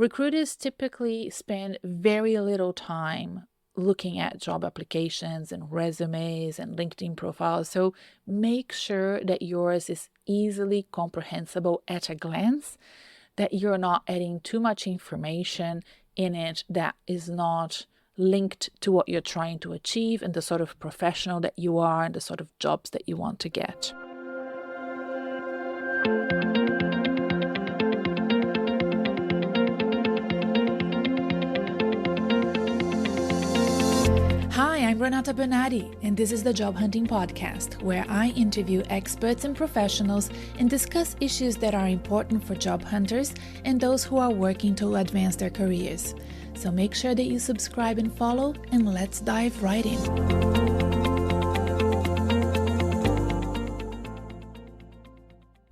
Recruiters typically spend very little time looking at job applications and resumes and LinkedIn profiles. So make sure that yours is easily comprehensible at a glance, that you're not adding too much information in it that is not linked to what you're trying to achieve and the sort of professional that you are and the sort of jobs that you want to get. Hi, I'm Renata Bernarde, and this is the Job Hunting Podcast, where I interview experts and professionals and discuss issues that are important for job hunters and those who are working to advance their careers. So make sure that you subscribe and follow, and let's dive right in.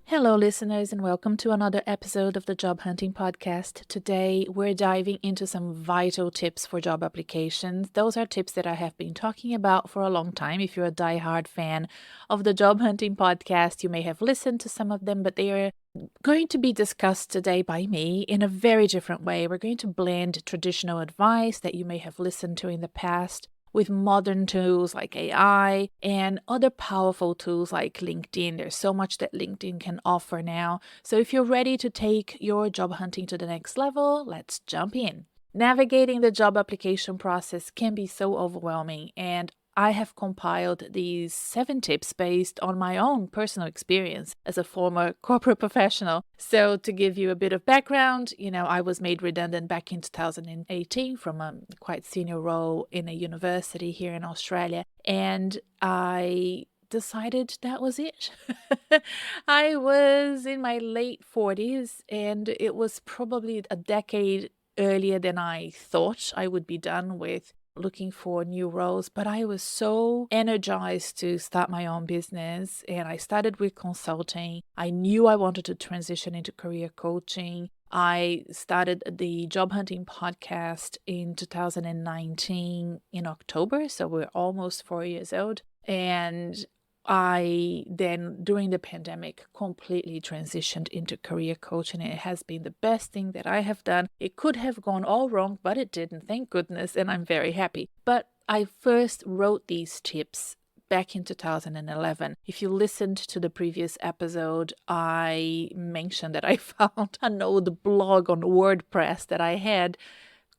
Hello, listeners, and welcome to another episode of the Job Hunting Podcast. Today, we're diving into some vital tips for job applications. Those are tips that I have been talking about for a long time. If you're a diehard fan of the Job Hunting Podcast, you may have listened to some of them, but they are going to be discussed today by me in a very different way. We're going to blend traditional advice that you may have listened to in the past with modern tools like AI and other powerful tools like LinkedIn. There's so much that LinkedIn can offer now. So if you're ready to take your job hunting to the next level, let's jump in. Navigating the job application process can be so overwhelming, and I have compiled these 7 tips based on my own personal experience as a former corporate professional. So to give you a bit of background, I was made redundant back in 2018 from a quite senior role in a university here in Australia. And I decided that was it. I was in my late 40s, and it was probably a decade earlier than I thought I would be done with looking for new roles, but I was so energized to start my own business, and I started with consulting. I knew I wanted to transition into career coaching. I started the Job Hunting Podcast in 2019 in October, so we're almost 4 years old. And I then, during the pandemic, completely transitioned into career coaching. It has been the best thing that I have done. It could have gone all wrong, but it didn't, thank goodness, and I'm very happy. But I first wrote these tips back in 2011. If you listened to the previous episode, I mentioned that I found an old blog on WordPress that I had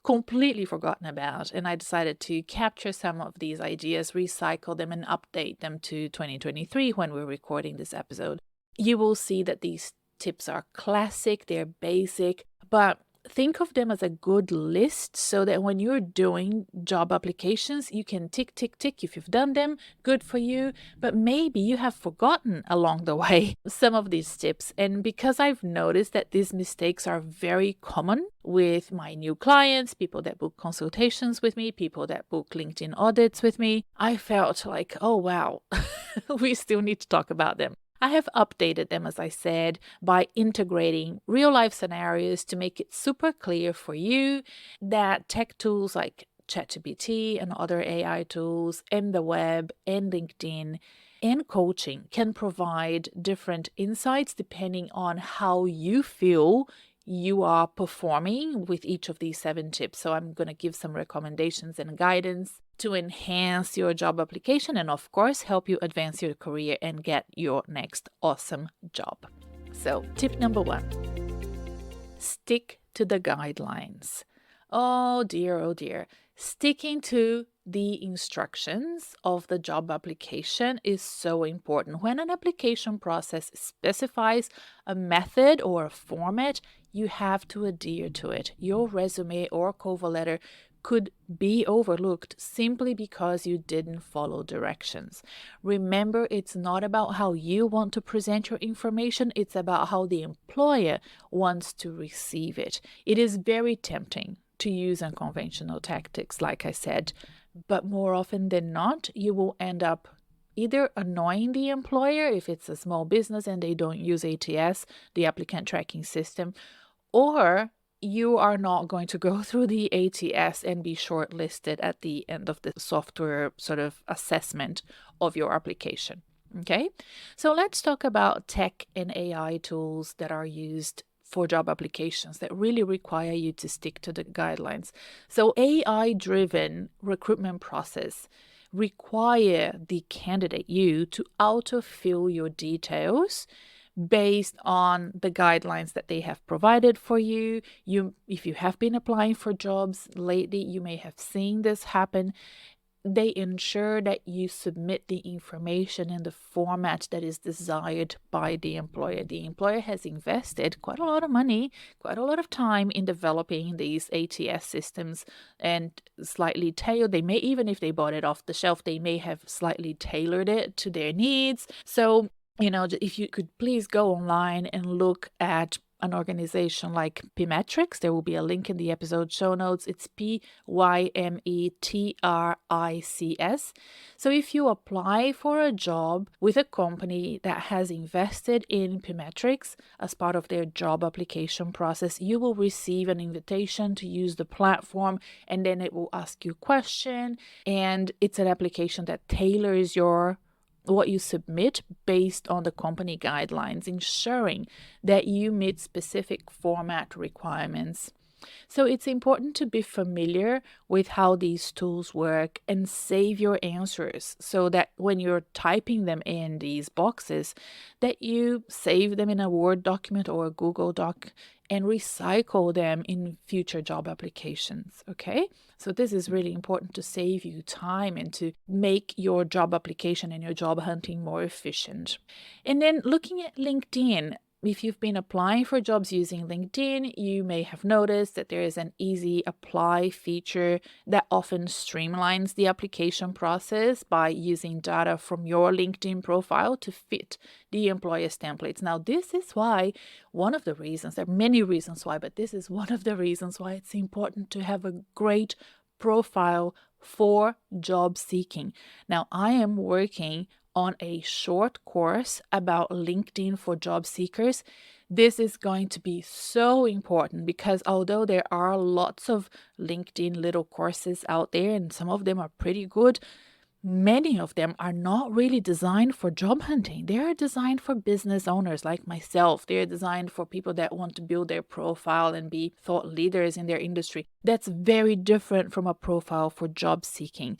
completely forgotten about, and I decided to capture some of these ideas, recycle them, and update them to 2023 when we're recording this episode. You will see that these tips are classic, they're basic, but think of them as a good list so that when you're doing job applications, you can tick, tick, tick. If you've done them, good for you. But maybe you have forgotten along the way some of these tips. And because I've noticed that these mistakes are very common with my new clients, people that book consultations with me, people that book LinkedIn audits with me, I felt like, oh, wow, we still need to talk about them. I have updated them, as I said, by integrating real-life scenarios to make it super clear for you that tech tools like ChatGPT and other AI tools and the web and LinkedIn and coaching can provide different insights depending on how you feel you are performing with each of these 7 tips. So I'm going to give some recommendations and guidance to enhance your job application and, of course, help you advance your career and get your next awesome job. So tip number 1, stick to the guidelines. Oh dear. Sticking to the instructions of the job application is so important. When an application process specifies a method or a format, you have to adhere to it. Your resume or cover letter could be overlooked simply because you didn't follow directions. Remember, it's not about how you want to present your information, it's about how the employer wants to receive it. It is very tempting to use unconventional tactics, like I said, but more often than not, you will end up either annoying the employer if it's a small business and they don't use ATS, the applicant tracking system, or you are not going to go through the ATS and be shortlisted at the end of the software sort of assessment of your application. Okay, so let's talk about tech and AI tools that are used for job applications that really require you to stick to the guidelines. So AI-driven recruitment process require the candidate, you, to autofill your details based on the guidelines that they have provided for you. If you have been applying for jobs lately, you may have seen this happen. They ensure that you submit the information in the format that is desired by the employer. The employer has invested quite a lot of money, quite a lot of time in developing these ATS systems and slightly tailored. They may, even if they bought it off the shelf, they may have slightly tailored it to their needs. So, if you could please go online and look at an organization like Pymetrics. There will be a link in the episode show notes. It's Pymetrics. So if you apply for a job with a company that has invested in Pymetrics as part of their job application process, you will receive an invitation to use the platform, and then it will ask you a question, and it's an application that tailors what you submit based on the company guidelines, ensuring that you meet specific format requirements. So it's important to be familiar with how these tools work and save your answers so that when you're typing them in these boxes, that you save them in a Word document or a Google Doc and recycle them in future job applications, okay? So this is really important to save you time and to make your job application and your job hunting more efficient. And then looking at LinkedIn, if you've been applying for jobs using LinkedIn, you may have noticed that there is an easy apply feature that often streamlines the application process by using data from your LinkedIn profile to fit the employer's templates. Now, this is why one of the reasons, there are many reasons why, but this is one of the reasons why it's important to have a great profile for job seeking. Now, I am working on a short course about LinkedIn for job seekers. This is going to be so important because although there are lots of LinkedIn little courses out there and some of them are pretty good, many of them are not really designed for job hunting. They are designed for business owners like myself. They're designed for people that want to build their profile and be thought leaders in their industry. That's very different from a profile for job seeking.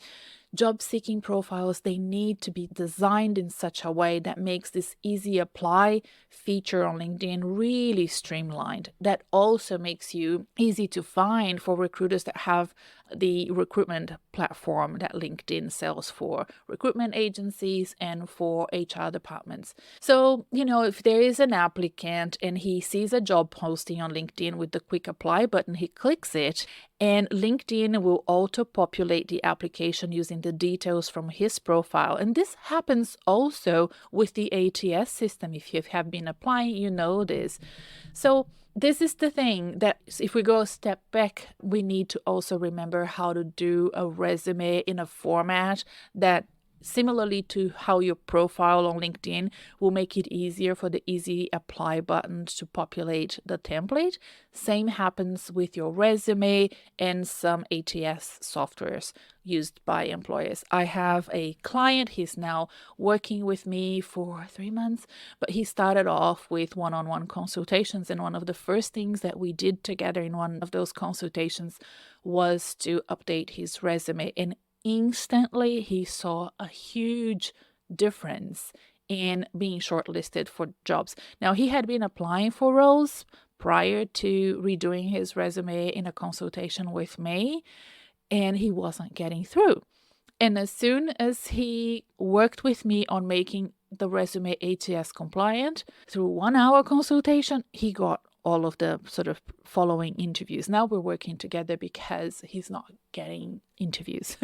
Job-seeking profiles, they need to be designed in such a way that makes this easy apply feature on LinkedIn really streamlined. That also makes you easy to find for recruiters that have the recruitment platform that LinkedIn sells for recruitment agencies and for HR departments. So, if there is an applicant and he sees a job posting on LinkedIn with the quick apply button, he clicks it, and LinkedIn will auto-populate the application using the details from his profile. And this happens also with the ATS system. If you have been applying, you know this. So this is the thing that if we go a step back, we need to also remember how to do a resume in a format that, similarly to how your profile on LinkedIn, will make it easier for the easy apply button to populate the template. Same happens with your resume and some ATS softwares used by employers. I have a client, he's now working with me for 3 months, but he started off with one-on-one consultations, and one of the first things that we did together in one of those consultations was to update his resume, and instantly he saw a huge difference in being shortlisted for jobs. Now, he had been applying for roles prior to redoing his resume in a consultation with me, and he wasn't getting through. And as soon as he worked with me on making the resume ATS compliant, through 1 hour consultation, he got all of the sort of following interviews. Now we're working together because he's not getting interviews.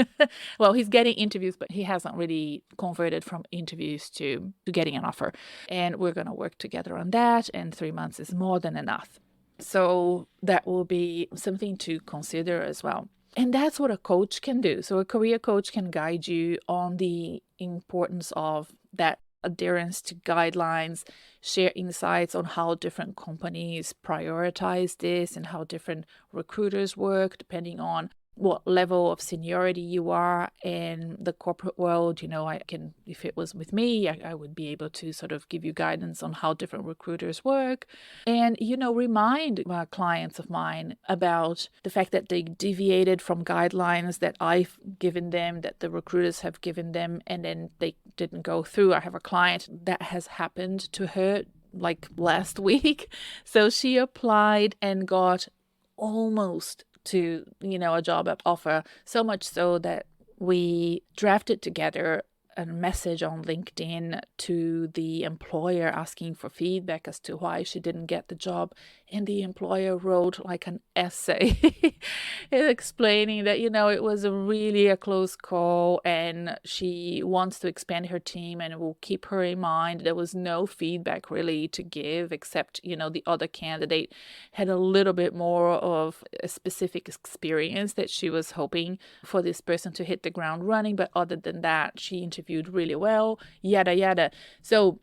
Well, he's getting interviews, but he hasn't really converted from interviews to getting an offer. And we're going to work together on that. And 3 months is more than enough. So that will be something to consider as well. And that's what a coach can do. So a career coach can guide you on the importance of that adherence to guidelines, share insights on how different companies prioritize this and how different recruiters work depending on what level of seniority you are in the corporate world. If it was with me, I would be able to sort of give you guidance on how different recruiters work and, remind clients of mine about the fact that they deviated from guidelines that I've given them, that the recruiters have given them, and then they didn't go through. I have a client that has happened to her like last week. So she applied and got almost to, a job offer, so much so that we drafted together a message on LinkedIn to the employer asking for feedback as to why she didn't get the job. And the employer wrote like an essay explaining that, it was really a close call and she wants to expand her team and will keep her in mind. There was no feedback really to give except, the other candidate had a little bit more of a specific experience that she was hoping for this person to hit the ground running. But other than that, she interviewed really well, yada, yada. So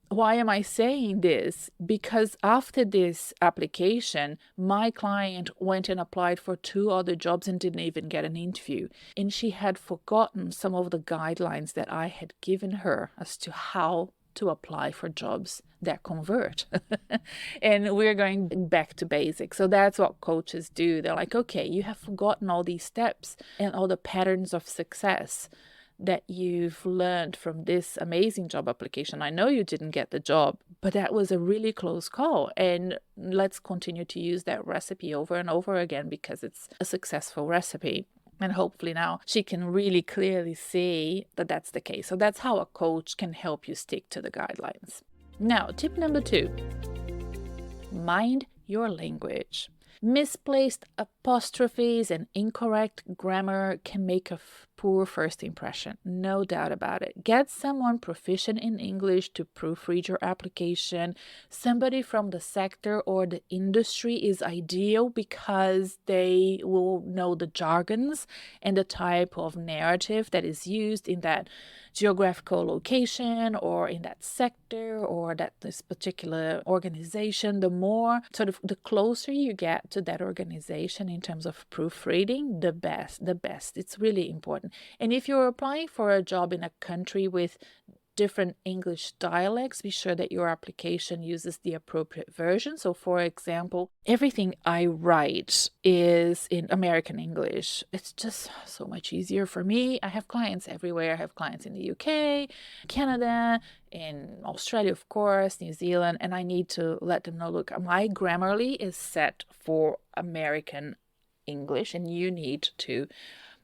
why am I saying this? Because after this application, my client went and applied for 2 other jobs and didn't even get an interview. And she had forgotten some of the guidelines that I had given her as to how to apply for jobs that convert. And we're going back to basics. So that's what coaches do. They're like, okay, you have forgotten all these steps and all the patterns of success that you've learned from this amazing job application. I know you didn't get the job, but that was a really close call. And let's continue to use that recipe over and over again because it's a successful recipe. And hopefully now she can really clearly see that that's the case. So that's how a coach can help you stick to the guidelines. Now, tip number 2, mind your language. Misplaced apostrophes and incorrect grammar can make a poor first impression, no doubt about it. Get someone proficient in English to proofread your application. Somebody from the sector or the industry is ideal because they will know the jargons and the type of narrative that is used in that geographical location or in that sector or this particular organization. The closer you get to that organization in terms of proofreading, the best. It's really important. And if you're applying for a job in a country with different English dialects, be sure that your application uses the appropriate version. So for example, everything I write is in American English. It's just so much easier for me. I have clients everywhere. I have clients in the UK, Canada, in Australia, of course, New Zealand, and I need to let them know, look, my Grammarly is set for American English and you need to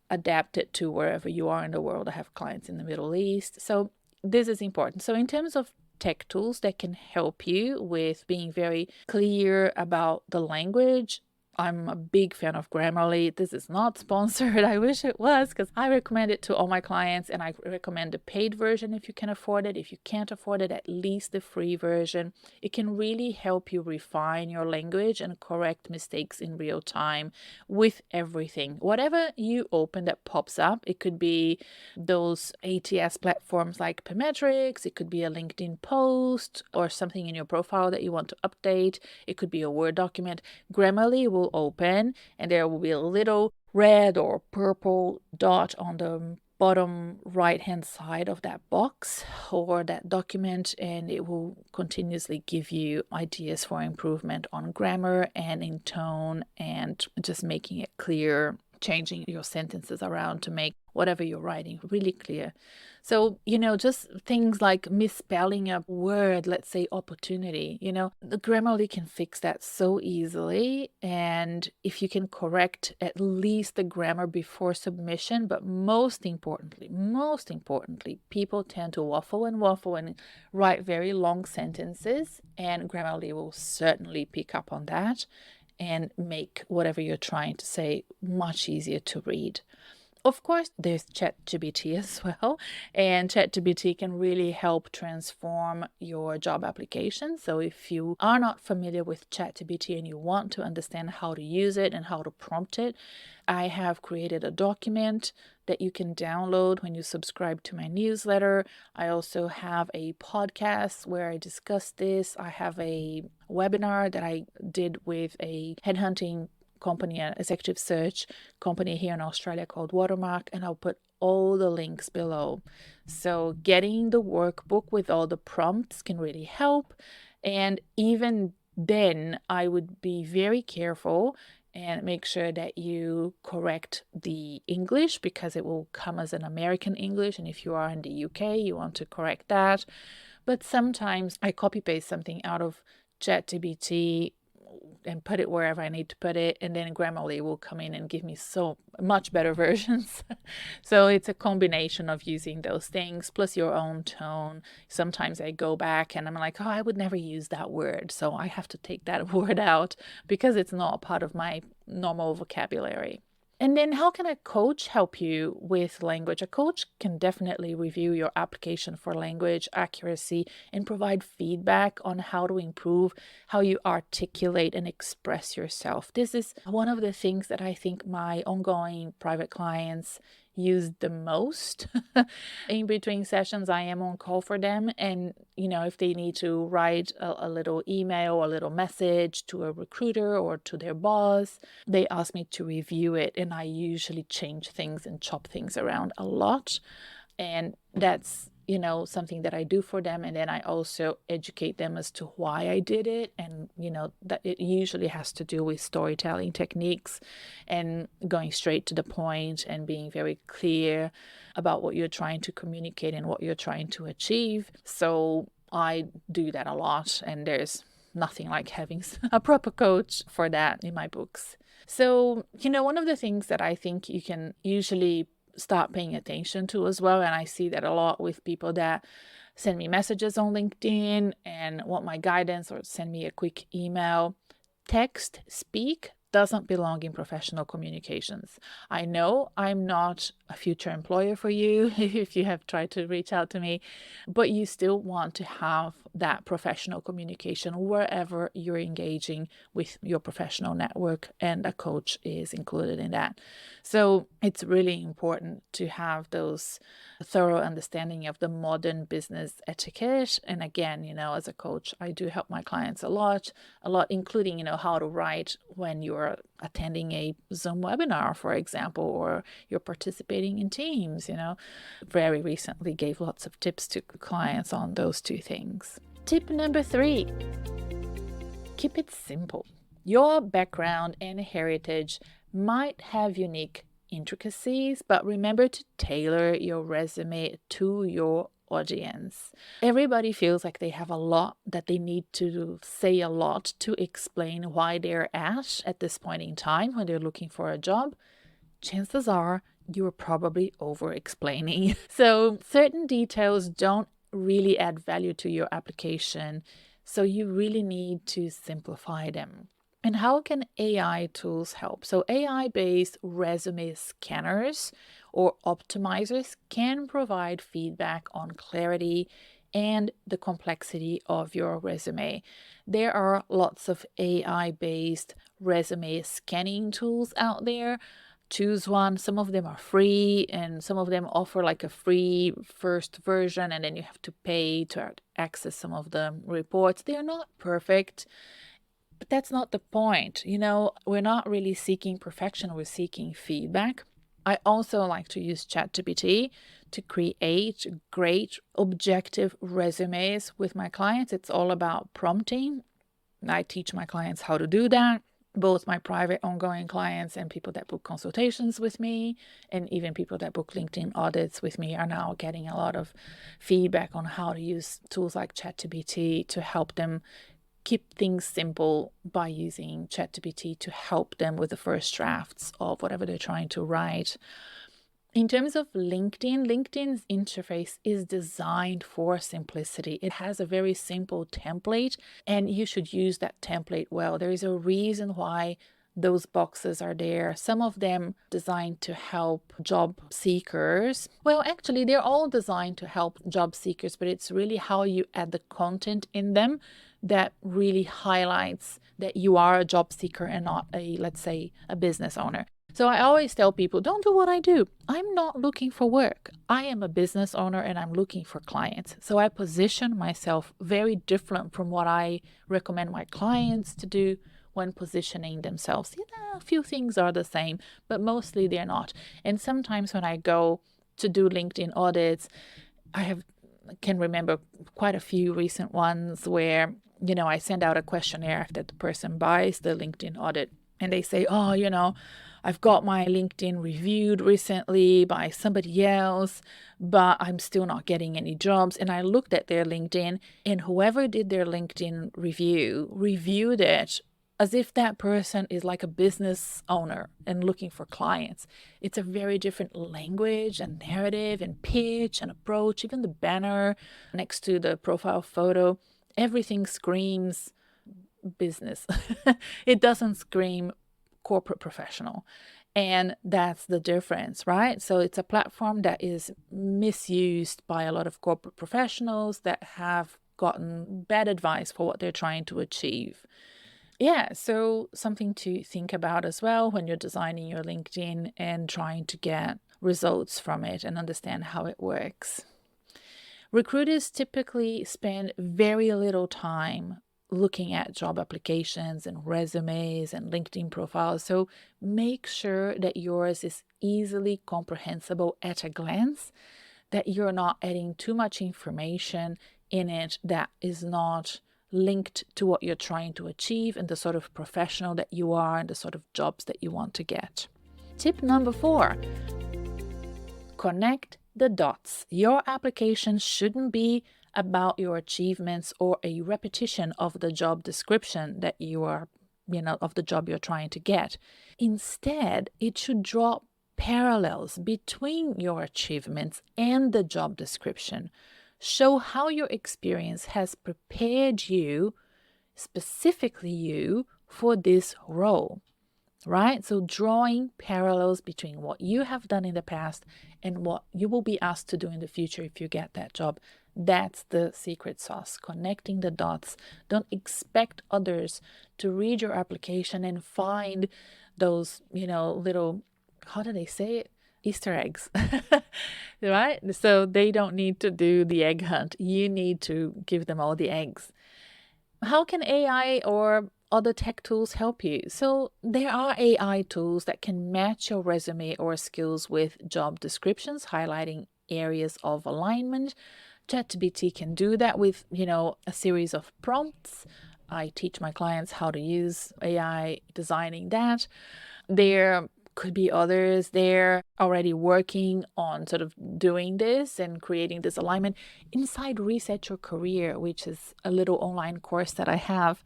adapt it to wherever you are in the world. I have clients in the Middle East. So this is important. So in terms of tech tools that can help you with being very clear about the language, I'm a big fan of Grammarly. This is not sponsored. I wish it was because I recommend it to all my clients and I recommend the paid version if you can afford it. If you can't afford it, at least the free version. It can really help you refine your language and correct mistakes in real time with everything. Whatever you open that pops up, it could be those ATS platforms like Permetrics, it could be a LinkedIn post or something in your profile that you want to update. It could be a Word document. Grammarly will open and there will be a little red or purple dot on the bottom right hand side of that box or that document, and it will continuously give you ideas for improvement on grammar and in tone and just making it clear, changing your sentences around to make whatever you're writing really clear. So, just things like misspelling a word, let's say opportunity, the Grammarly can fix that so easily. And if you can correct at least the grammar before submission, but most importantly, people tend to waffle and write very long sentences, and Grammarly will certainly pick up on that and make whatever you're trying to say much easier to read. Of course, there's ChatGPT as well, and ChatGPT can really help transform your job application. So if you are not familiar with ChatGPT and you want to understand how to use it and how to prompt it, I have created a document that you can download when you subscribe to my newsletter. I also have a podcast where I discuss this. I have a webinar that I did with a headhunting company, an executive search company here in Australia called Watermark, and I'll put all the links below. So getting the workbook with all the prompts can really help. And even then, I would be very careful and make sure that you correct the English, because it will come as an American English. And if you are in the UK, you want to correct that. But sometimes I copy paste something out of ChatGPT and put it wherever I need to put it, and then Grammarly will come in and give me so much better versions. So it's a combination of using those things plus your own tone. Sometimes I go back and I'm like, oh, I would never use that word, so I have to take that word out because it's not part of my normal vocabulary. And then how can a coach help you with language? A coach can definitely review your application for language accuracy and provide feedback on how to improve how you articulate and express yourself. This is one of the things that I think my ongoing private clients use the most. In between sessions, I am on call for them, and if they need to write a little email, a little message to a recruiter or to their boss, they ask me to review it, and I usually change things and chop things around a lot. And that's something that I do for them. And then I also educate them as to why I did it. And, that it usually has to do with storytelling techniques and going straight to the point and being very clear about what you're trying to communicate and what you're trying to achieve. So I do that a lot. And there's nothing like having a proper coach for that in my books. So, one of the things that I think you can usually start paying attention to as well, and I see that a lot with people that send me messages on LinkedIn and want my guidance or send me a quick email. Text speak doesn't belong in professional communications. I know I'm not a future employer for you if you have tried to reach out to me, but you still want to have that professional communication wherever you're engaging with your professional network, and a coach is included in that. So it's really important to have those thorough understanding of the modern business etiquette. And again, as a coach, I do help my clients a lot, including, how to write when you're attending a Zoom webinar, for example, or you're participating in Teams. Very recently gave lots of tips to clients on those two things. Tip number 3, keep it simple. Your background and heritage might have unique intricacies, but remember to tailor your resume to your audience. Everybody feels like they have a lot that they need to say a lot to explain why they're at this point in time when they're looking for a job. Chances are you're probably over-explaining. So certain details don't really add value to your application, so you really need to simplify them. And how can AI tools help? So AI-based resume scanners or optimizers can provide feedback on clarity and the complexity of your resume. There are lots of AI-based resume scanning tools out there. Choose one. Some of them are free, and some of them offer like a free first version, and then you have to pay to access some of the reports. They are not perfect, but that's not the point. We're not really seeking perfection, we're seeking feedback. I also like to use ChatGPT to create great objective resumes with my clients. It's all about prompting. I teach my clients how to do that. Both my private ongoing clients and people that book consultations with me, and even people that book LinkedIn audits with me, are now getting a lot of feedback on how to use tools like ChatGPT to help them keep things simple by using ChatGPT to help them with the first drafts of whatever they're trying to write. In terms of LinkedIn's interface is designed for simplicity. It has a very simple template, and you should use that template well. There is a reason why those boxes are there. Some of them designed to help job seekers. Well, actually, they're all designed to help job seekers, but it's really how you add the content in them that really highlights that you are a job seeker and not let's say, a business owner. So I always tell people, don't do what I do. I'm not looking for work. I am a business owner and I'm looking for clients. So I position myself very different from what I recommend my clients to do when positioning themselves. A few things are the same, but mostly they're not. And sometimes when I go to do LinkedIn audits, can remember quite a few recent ones where, I send out a questionnaire after the person buys the LinkedIn audit, and they say, I've got my LinkedIn reviewed recently by somebody else, but I'm still not getting any jobs. And I looked at their LinkedIn, and whoever did their LinkedIn review reviewed it as if that person is like a business owner and looking for clients. It's a very different language and narrative and pitch and approach. Even the banner next to the profile photo, everything screams business. It doesn't scream corporate professional. And that's the difference, right? So it's a platform that is misused by a lot of corporate professionals that have gotten bad advice for what they're trying to achieve. Yeah, so something to think about as well when you're designing your LinkedIn and trying to get results from it and understand how it works. Recruiters typically spend very little time looking at job applications and resumes and LinkedIn profiles. So make sure that yours is easily comprehensible at a glance, that you're not adding too much information in it that is not linked to what you're trying to achieve and the sort of professional that you are and the sort of jobs that you want to get. Tip number 4, connect the dots. Your application shouldn't be about your achievements or a repetition of the job description that you are, of the job you're trying to get. Instead, it should draw parallels between your achievements and the job description. Show how your experience has prepared you, specifically you, for this role, right? So drawing parallels between what you have done in the past and what you will be asked to do in the future if you get that job. That's the secret sauce, connecting the dots. Don't expect others to read your application and find those, little, how do they say it? Easter eggs, right? So they don't need to do the egg hunt. You need to give them all the eggs. How can AI or other tech tools help you? So there are AI tools that can match your resume or skills with job descriptions, highlighting areas of alignment. ChatGPT can do that with, a series of prompts. I teach my clients how to use AI designing that. There could be others there already working on sort of doing this and creating this alignment. Inside Reset Your Career, which is a little online course that I have,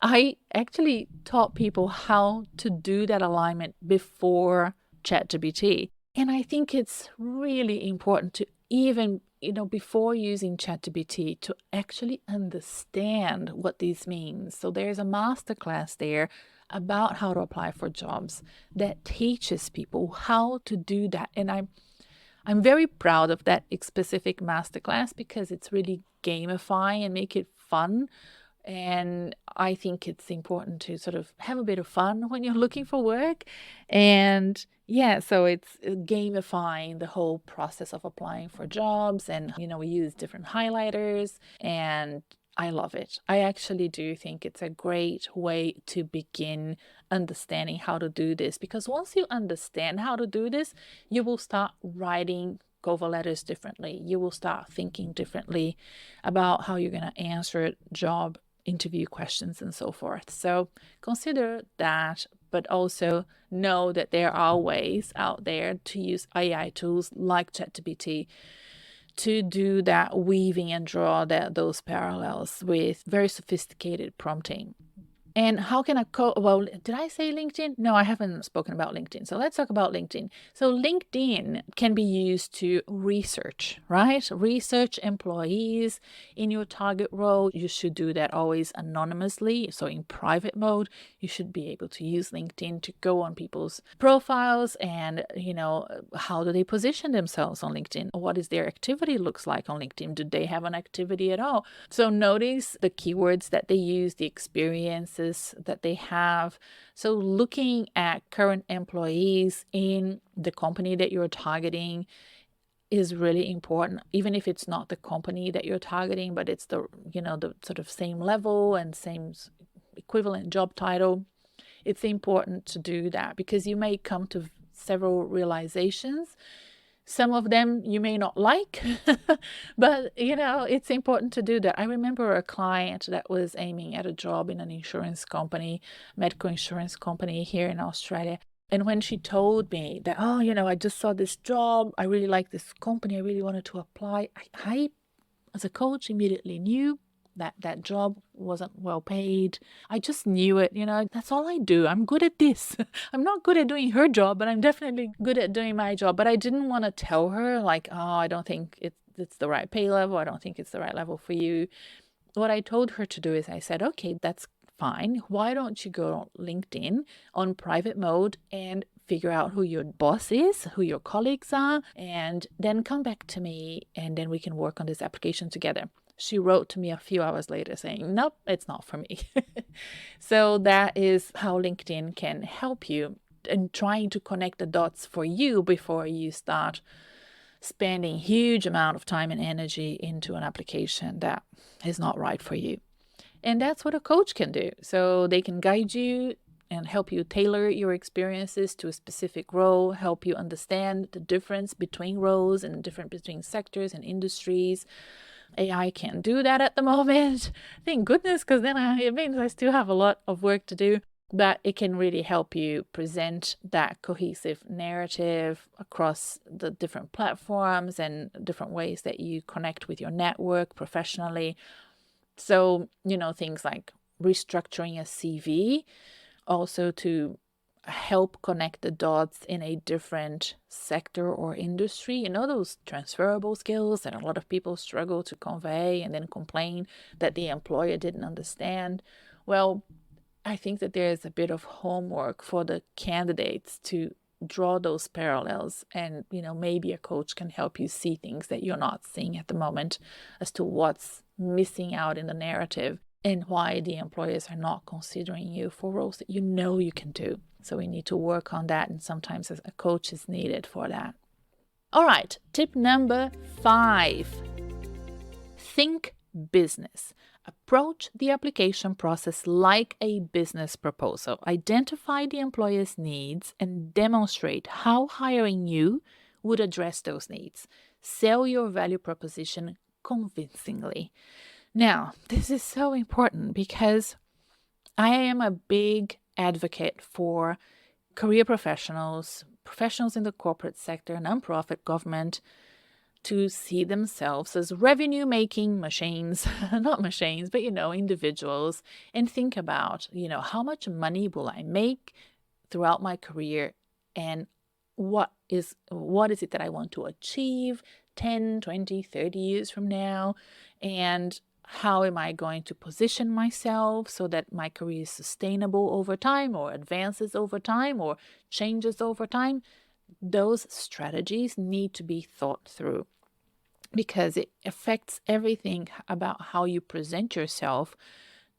I actually taught people how to do that alignment before ChatGPT. And I think it's really important to even, before using ChatGPT, to actually understand what this means. So there's a masterclass there about how to apply for jobs that teaches people how to do that. And I'm very proud of that specific masterclass because it's really gamifying and make it fun. And I think it's important to sort of have a bit of fun when you're looking for work. And yeah, so it's gamifying the whole process of applying for jobs. And, we use different highlighters and I love it. I actually do think it's a great way to begin understanding how to do this, because once you understand how to do this, you will start writing cover letters differently. You will start thinking differently about how you're going to answer job interview questions and so forth. So consider that, but also know that there are ways out there to use AI tools like ChatGPT to do that weaving and draw those parallels with very sophisticated prompting. And how can I well, did I say LinkedIn? No, I haven't spoken about LinkedIn. So let's talk about LinkedIn. So LinkedIn can be used to research, right? Research employees in your target role. You should do that always anonymously. So in private mode, you should be able to use LinkedIn to go on people's profiles and, how do they position themselves on LinkedIn? What is their activity looks like on LinkedIn? Do they have an activity at all? So notice the keywords that they use, the experiences that they have. So looking at current employees in the company that you're targeting is really important, even if it's not the company that you're targeting, but it's the, the sort of same level and same equivalent job title. It's important to do that because you may come to several realizations. Some of them you may not like, but it's important to do that. I remember a client that was aiming at a job in an insurance company, medical insurance company here in Australia. And when she told me that, I just saw this job, I really like this company, I really wanted to apply, I as a coach, immediately knew that that job wasn't well paid. I just knew it, that's all I do. I'm good at this. I'm not good at doing her job, but I'm definitely good at doing my job. But I didn't want to tell her like, I don't think it's the right pay level. I don't think it's the right level for you. What I told her to do is I said, okay, that's fine. Why don't you go on LinkedIn on private mode and figure out who your boss is, who your colleagues are, and then come back to me and then we can work on this application together. She wrote to me a few hours later saying, nope, it's not for me. So that is how LinkedIn can help you in trying to connect the dots for you before you start spending huge amount of time and energy into an application that is not right for you. And that's what a coach can do. So they can guide you and help you tailor your experiences to a specific role, help you understand the difference between roles and the difference between sectors and industries. AI can't do that at the moment. Thank goodness, because then it means I still have a lot of work to do. But it can really help you present that cohesive narrative across the different platforms and different ways that you connect with your network professionally. So, things like restructuring a CV, also to help connect the dots in a different sector or industry. Those transferable skills that a lot of people struggle to convey and then complain that the employer didn't understand. Well, I think that there's a bit of homework for the candidates to draw those parallels, and maybe a coach can help you see things that you're not seeing at the moment as to what's missing out in the narrative and why the employers are not considering you for roles that you can do. So we need to work on that, and sometimes a coach is needed for that. All right, tip number 5. Think business. Approach the application process like a business proposal. Identify the employer's needs and demonstrate how hiring you would address those needs. Sell your value proposition convincingly. Now, this is so important because I am a big advocate for career professionals in the corporate sector, nonprofit, government, to see themselves as revenue-making machines, not machines, but, individuals, and think about, how much money will I make throughout my career, and what is it that I want to achieve 10, 20, 30 years from now, and how am I going to position myself so that my career is sustainable over time, or advances over time, or changes over time. Those strategies need to be thought through because it affects everything about how you present yourself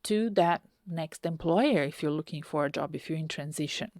to that next employer if you're looking for a job, if you're in transition.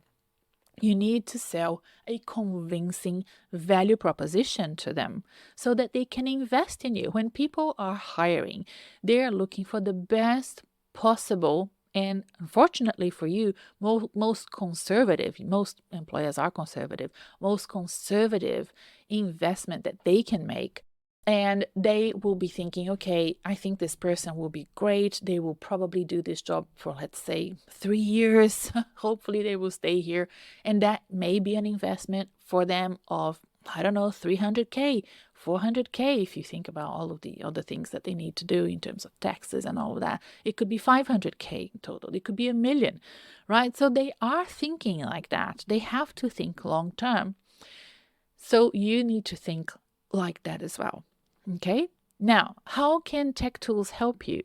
You need to sell a convincing value proposition to them so that they can invest in you. When people are hiring, they are looking for the best possible, and unfortunately for you, most conservative, most employers are conservative, most conservative investment that they can make. And they will be thinking, okay, I think this person will be great. They will probably do this job for, let's say, 3 years. Hopefully they will stay here. And that may be an investment for them of, I don't know, 300K, 400K, if you think about all of the other things that they need to do in terms of taxes and all of that. It could be 500K in total. It could be $1 million, right? So they are thinking like that. They have to think long term. So you need to think like that as well. Okay, now, how can tech tools help you?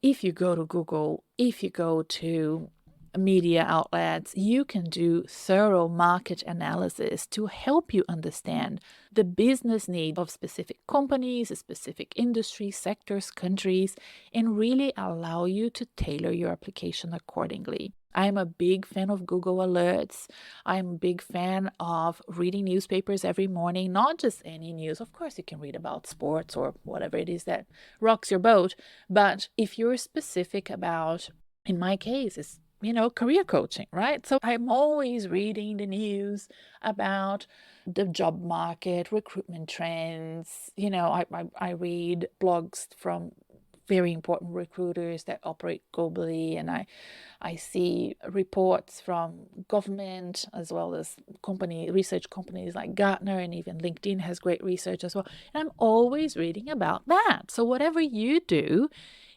If you go to Google, if you go to media outlets, you can do thorough market analysis to help you understand the business need of specific companies, specific industries, sectors, countries, and really allow you to tailor your application accordingly. I am a big fan of Google Alerts. I'm a big fan of reading newspapers every morning, not just any news. Of course, you can read about sports or whatever it is that rocks your boat. But if you're specific about in my case, is career coaching, right? So I'm always reading the news about the job market, recruitment trends. I read blogs from very important recruiters that operate globally, and I see reports from government as well as research companies like Gartner, and even LinkedIn has great research as well. And I'm always reading about that. So whatever you do,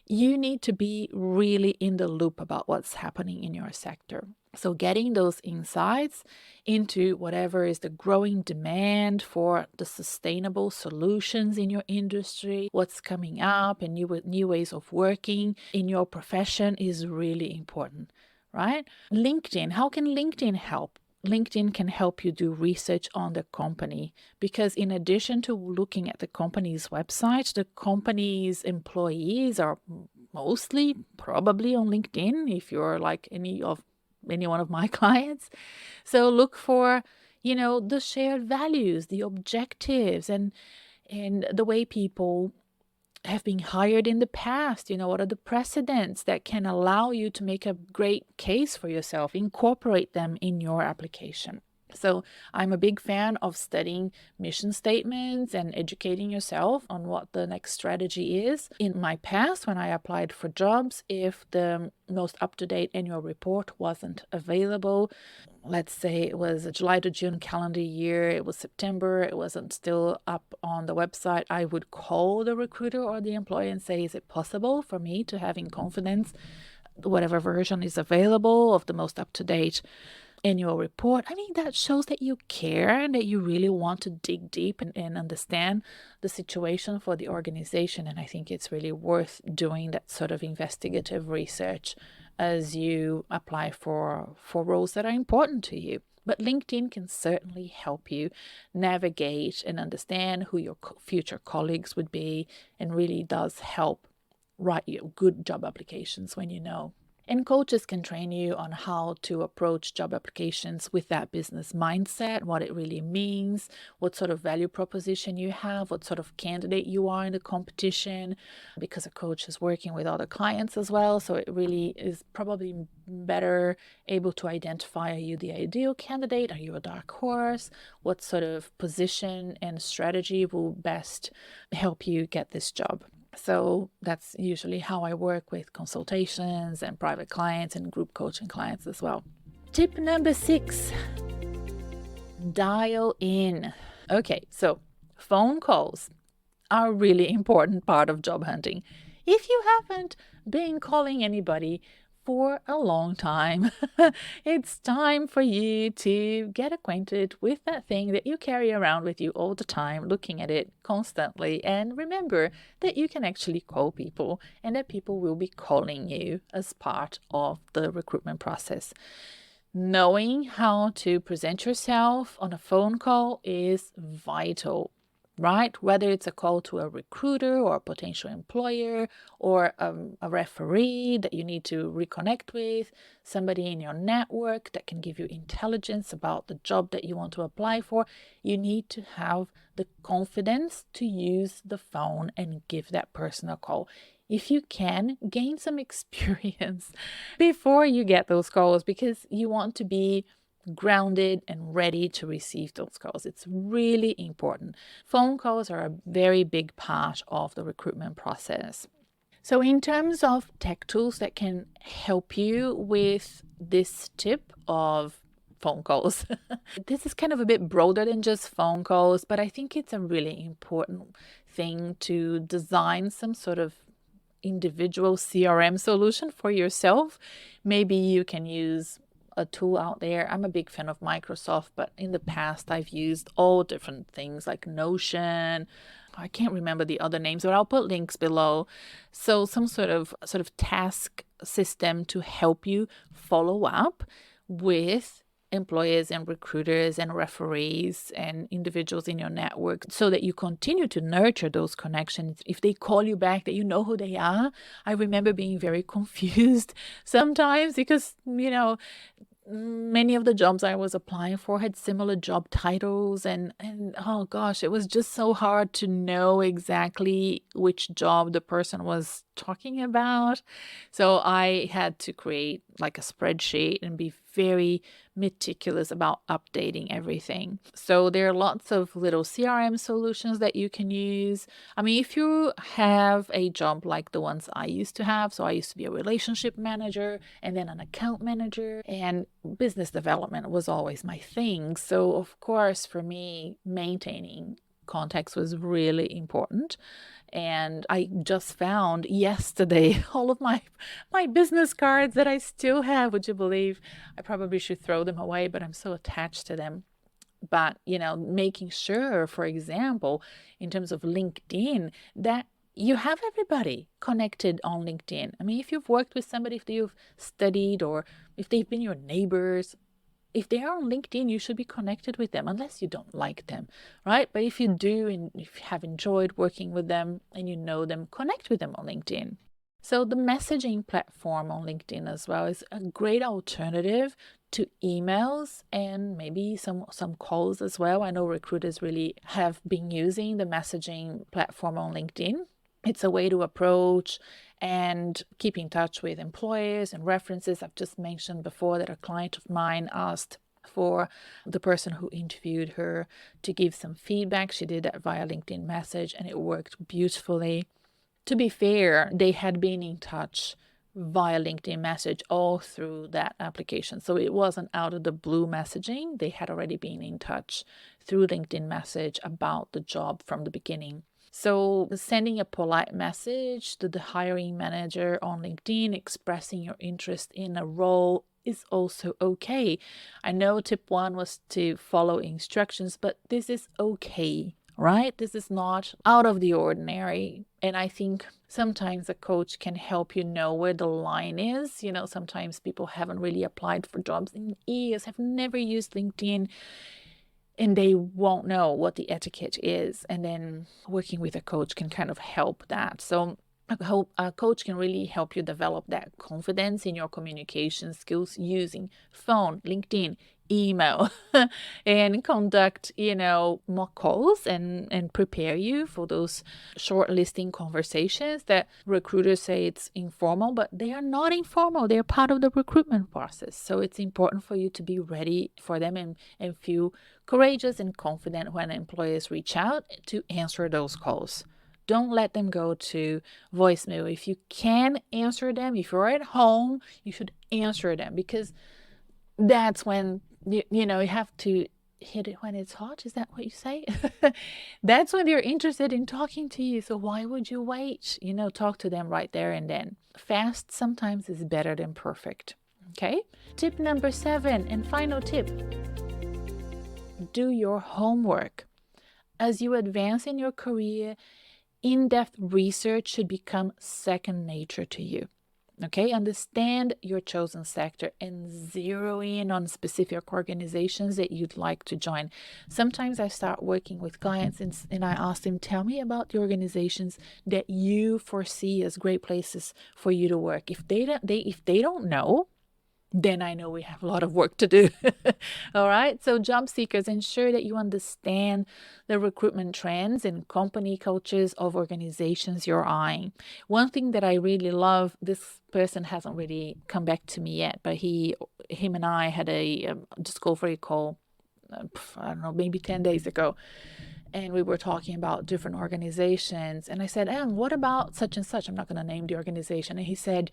you need to be really in the loop about what's happening in your sector. So getting those insights into whatever is the growing demand for the sustainable solutions in your industry, what's coming up, and new ways of working in your profession is really important, right? LinkedIn, how can LinkedIn help? LinkedIn can help you do research on the company, because in addition to looking at the company's website, the company's employees are mostly probably on LinkedIn if you're like any one of my clients. So look for, the shared values, the objectives, and the way people have been hired in the past. What are the precedents that can allow you to make a great case for yourself? Incorporate them in your application. So I'm a big fan of studying mission statements and educating yourself on what the next strategy is. In my past, when I applied for jobs, if the most up-to-date annual report wasn't available, let's say it was a July to June calendar year, it was September, it wasn't still up on the website, I would call the recruiter or the employer and say, is it possible for me to have in confidence whatever version is available of the most up-to-date annual report? I mean, that shows that you care and that you really want to dig deep and understand the situation for the organization. And I think it's really worth doing that sort of investigative research as you apply for roles that are important to you. But LinkedIn can certainly help you navigate and understand who your future colleagues would be, and really does help write you good job applications when you know. And coaches can train you on how to approach job applications with that business mindset, what it really means, what sort of value proposition you have, what sort of candidate you are in the competition, because a coach is working with other clients as well. So it really is probably better able to identify, are you the ideal candidate? Are you a dark horse? What sort of position and strategy will best help you get this job? So that's usually how I work with consultations and private clients and group coaching clients as well. Tip number 6, dial in. Okay, so phone calls are a really important part of job hunting. If you haven't been calling anybody for a long time, it's time for you to get acquainted with that thing that you carry around with you all the time, looking at it constantly. And remember that you can actually call people and that people will be calling you as part of the recruitment process. Knowing how to present yourself on a phone call is vital, right? Whether it's a call to a recruiter or a potential employer, or a referee that you need to reconnect with, somebody in your network that can give you intelligence about the job that you want to apply for, you need to have the confidence to use the phone and give that person a call. If you can, gain some experience before you get those calls, because you want to be grounded and ready to receive those calls. It's really important. Phone calls are a very big part of the recruitment process. So in terms of tech tools that can help you with this tip of phone calls, this is kind of a bit broader than just phone calls, but I think it's a really important thing to design some sort of individual CRM solution for yourself. Maybe you can use a tool out there. I'm a big fan of Microsoft, but in the past I've used all different things like Notion. I can't remember the other names, but I'll put links below. So some sort of task system to help you follow up with employers and recruiters and referees and individuals in your network, so that you continue to nurture those connections. If they call you back, that you know who they are. I remember being very confused sometimes because, many of the jobs I was applying for had similar job titles, and oh gosh, it was just so hard to know exactly which job the person was talking about. So I had to create like a spreadsheet and be very meticulous about updating everything. So there are lots of little CRM solutions that you can use. I mean, if you have a job like the ones I used to have, so I used to be a relationship manager and then an account manager, and business development was always my thing. So, of course, for me, maintaining contacts was really important. And I just found yesterday all of my business cards that I still have. Would you believe? I probably should throw them away, but I'm so attached to them. But, making sure, for example, in terms of LinkedIn, that you have everybody connected on LinkedIn. I mean, if you've worked with somebody, if you've studied, or if they've been your neighbors, if they are on LinkedIn, you should be connected with them, unless you don't like them, right? But if you do, and if you have enjoyed working with them and you know them, connect with them on LinkedIn. So the messaging platform on LinkedIn as well is a great alternative to emails and maybe some calls as well. I know recruiters really have been using the messaging platform on LinkedIn. It's a way to approach and keep in touch with employers and references. I've just mentioned before that a client of mine asked for the person who interviewed her to give some feedback. She did that via LinkedIn message, and it worked beautifully. To be fair, they had been in touch via LinkedIn message all through that application. So it wasn't out of the blue messaging. They had already been in touch through LinkedIn message about the job from the beginning. So sending a polite message to the hiring manager on LinkedIn, expressing your interest in a role is also okay. I know tip 1 was to follow instructions, but this is okay, right? This is not out of the ordinary. And I think sometimes a coach can help you know where the line is. Sometimes people haven't really applied for jobs in years, have never used LinkedIn, and they won't know what the etiquette is. And then working with a coach can kind of help that. So a coach can really help you develop that confidence in your communication skills using phone, LinkedIn, email, and conduct, mock calls and prepare you for those shortlisting conversations that recruiters say it's informal, but they are not informal. They're part of the recruitment process. So it's important for you to be ready for them and feel courageous and confident when employers reach out to answer those calls. Don't let them go to voicemail. If you can answer them, if you're at home, you should answer them, because that's when you have to hit it when it's hot. Is that what you say? That's when they're interested in talking to you. So why would you wait? Talk to them right there and then. Fast sometimes is better than perfect. Okay? Tip number 7 and final tip. Do your homework. As you advance in your career, in-depth research should become second nature to you. Okay, understand your chosen sector and zero in on specific organizations that you'd like to join. Sometimes I start working with clients and I ask them, tell me about the organizations that you foresee as great places for you to work. If they don't know, then I know we have a lot of work to do. All right. So job seekers, ensure that you understand the recruitment trends and company cultures of organizations you're eyeing. One thing that I really love, this person hasn't really come back to me yet, but him and I had a discovery call, I don't know, maybe 10 days ago. And we were talking about different organizations. And I said, what about such and such? I'm not going to name the organization. And he said,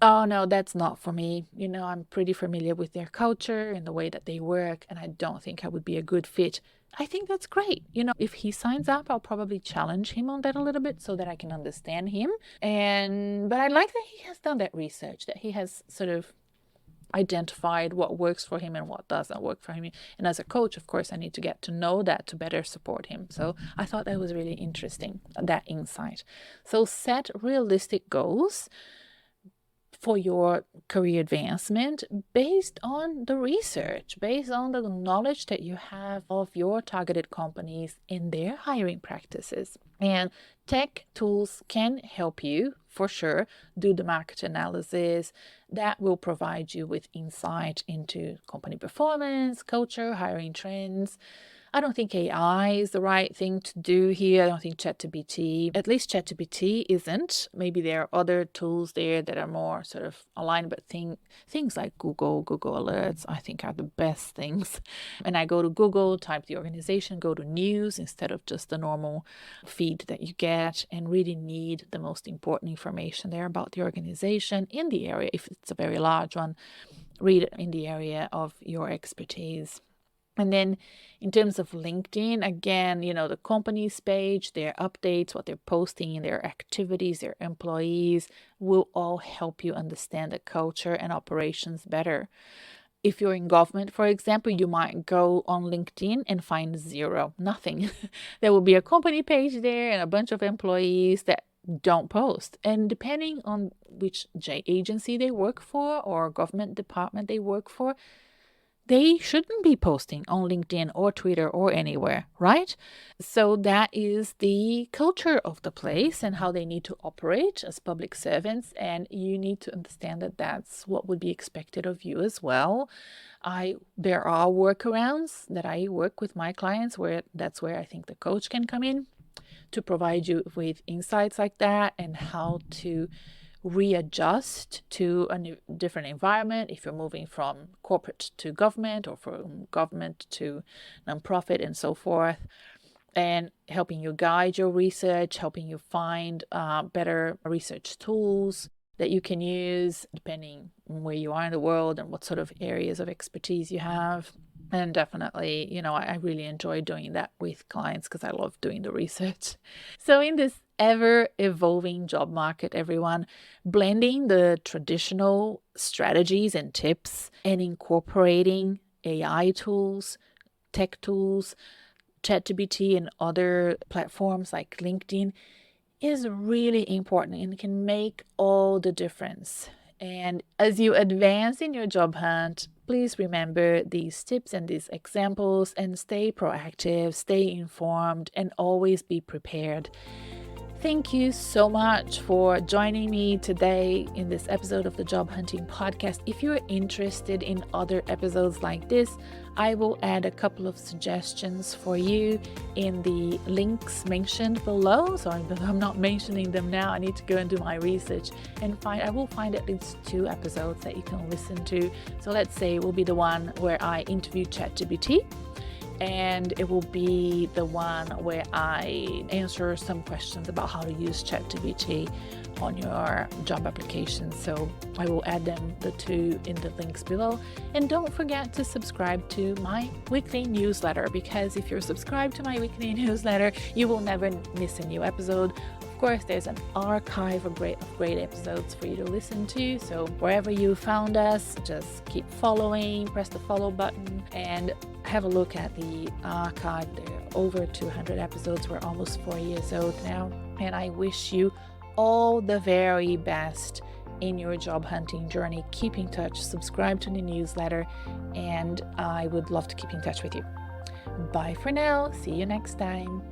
oh, no, that's not for me. I'm pretty familiar with their culture and the way that they work, and I don't think I would be a good fit. I think that's great. If he signs up, I'll probably challenge him on that a little bit so that I can understand him. But I like that he has done that research, that he has sort of identified what works for him and what doesn't work for him. And as a coach, of course, I need to get to know that to better support him. So I thought that was really interesting, that insight. So set realistic goals. for your career advancement based on the research, based on the knowledge that you have of your targeted companies and their hiring practices. And tech tools can help you, for sure, do the market analysis that will provide you with insight into company performance, culture, hiring trends. I don't think AI is the right thing to do here. I don't think ChatGPT, at least ChatGPT isn't. Maybe there are other tools there that are more sort of aligned, but things like Google Alerts, I think are the best things. And I go to Google, type the organization, go to news instead of just the normal feed that you get, and really need the most important information there about the organization in the area. If it's a very large one, read it in the area of your expertise. And then in terms of LinkedIn, again, the company's page, their updates, what they're posting, their activities, their employees will all help you understand the culture and operations better. If you're in government, for example, you might go on LinkedIn and find nothing. There will be a company page there and a bunch of employees that don't post. And depending on which agency they work for or government department they work for, they shouldn't be posting on LinkedIn or Twitter or anywhere, right? So that is the culture of the place and how they need to operate as public servants. And you need to understand that that's what would be expected of you as well. There are workarounds that I work with my clients that's where I think the coach can come in to provide you with insights like that and how to readjust to a different environment if you're moving from corporate to government or from government to nonprofit and so forth, and helping you guide your research, helping you find better research tools that you can use depending on where you are in the world and what sort of areas of expertise you have. And definitely, I really enjoy doing that with clients because I love doing the research. So in this ever-evolving job market, everyone, blending the traditional strategies and tips and incorporating AI tools, tech tools, ChatGPT and other platforms like LinkedIn is really important and can make all the difference. And as you advance in your job hunt, please remember these tips and these examples and stay proactive, stay informed, and always be prepared. Thank you so much for joining me today in this episode of the Job Hunting Podcast. If you're interested in other episodes like this, I will add a couple of suggestions for you in the links mentioned below. So I'm not mentioning them now. I need to go and do my research and I will find at least 2 episodes that you can listen to. So let's say it will be the one where I interview ChatGPT, and it will be the one where I answer some questions about how to use ChatGPT on your job application. So I will add the 2 in the links below. And don't forget to subscribe to my weekly newsletter, because if you're subscribed to my weekly newsletter, you will never miss a new episode. Of course, there's an archive of great episodes for you to listen to. So wherever you found us, just keep following, press the follow button, and have a look at the archive. There are over 200 episodes. We're almost 4 years old now. And I wish you all the very best in your job hunting journey. Keep in touch, subscribe to the newsletter, and I would love to keep in touch with you. Bye for now. See you next time.